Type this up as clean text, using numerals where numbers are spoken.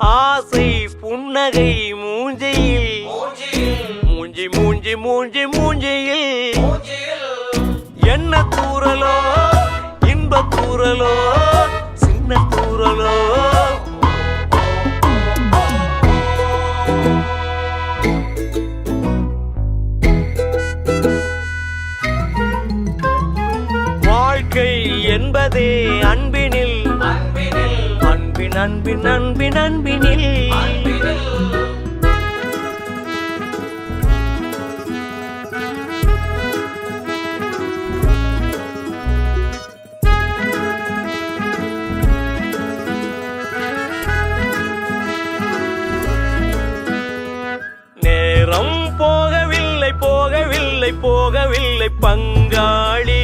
ஆசை புன்னகை மூஞ்சையில் மூஞ்சி மூஞ்சி மூஞ்சி மூஞ்சியில் என்ன தூரலோ இன்ப தூரலோ சின்ன தூரலோ வாழ்க்கை என்பதே அன்பினில் அன்பின் அன்பின் அன்பின் அன்பினில் நேரம் போகவில்லை போகவில்லை போகவில்லை பங்காளி